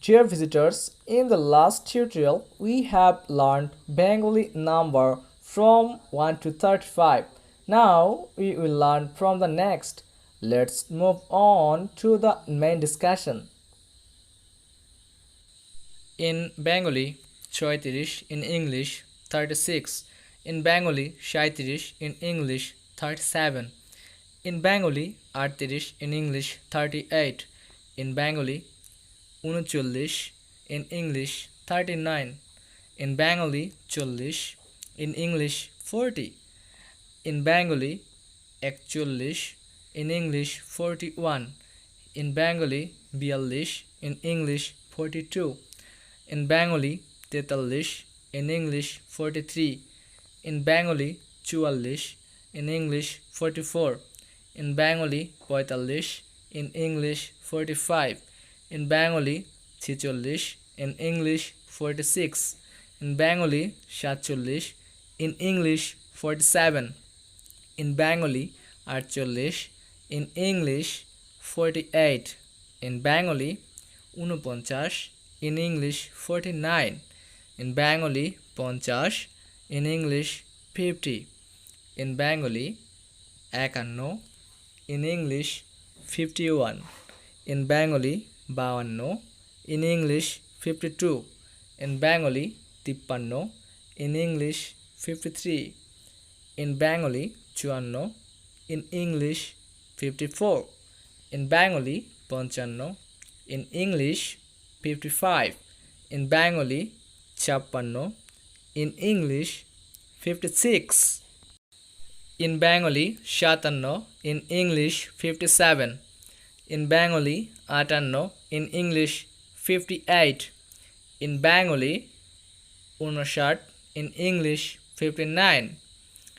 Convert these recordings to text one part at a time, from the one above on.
Dear visitors, in the last tutorial we have learned Bengali number from 1 to 35. Now we will learn from the next. Let's move on to the main discussion. In Bengali, 36, in English 36, in Bengali 37, in English 37, in Bengali 38, in English 38, in Bengali 39, in English 39, in Bengali 40, in English 40, in Bengali 41, in English 41, in Bengali 42, in English 42, in Bengali 43, in English 43, in Bengali 44, in English 44, in Bengali 45, in English 45, in Bengali 46, in English 46, in Bengali 47, in English 47, in Bengali 48, in English 48, in Bengali 49, in English 49, in Bengali 50, in English 50, in Bengali 51, in English 51, in Bengali 52, in English 52, in Bengali 53, in English 53, in Bengali 54, in English 54, in Bengali 55, in English 55, in Bengali 56, in English 56, in Bengali 57, in English 57, in Bengali 58, in English 58, in Bengali 59, in English 59,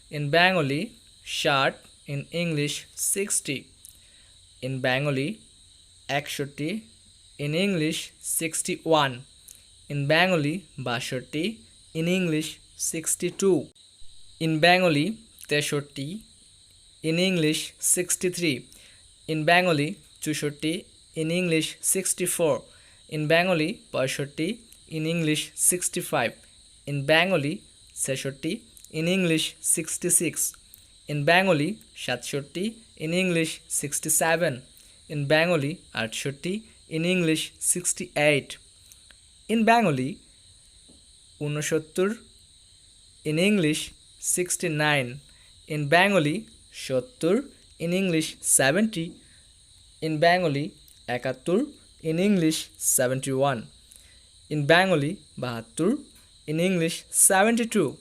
in Bengali 60, in English 60, in Bengali 61, in English 61, in Bengali 62, in English 62, in Bengali 63, in English 63, in Bengali 64, in English 64, in Bengali 65, in English 65, in Bengali 66, in English 66, in Bengali 67, in English 67, in Bengali 68, in English 68, in Bengali 69, in English 69, in Bengali 70, in English 70, in Bengali 71, in English 71, in Bengali 72, in English 72,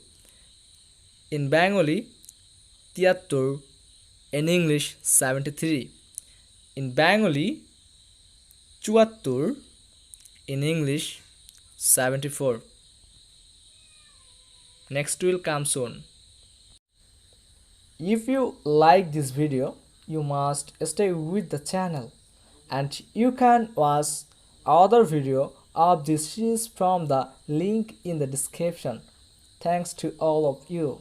in Bengali 73, in English 73, in Bengali 74, in English 74. Next will come soon. If you like this video, you must stay with the channel and you can watch other video of this series from the link in the description. Thanks to all of you.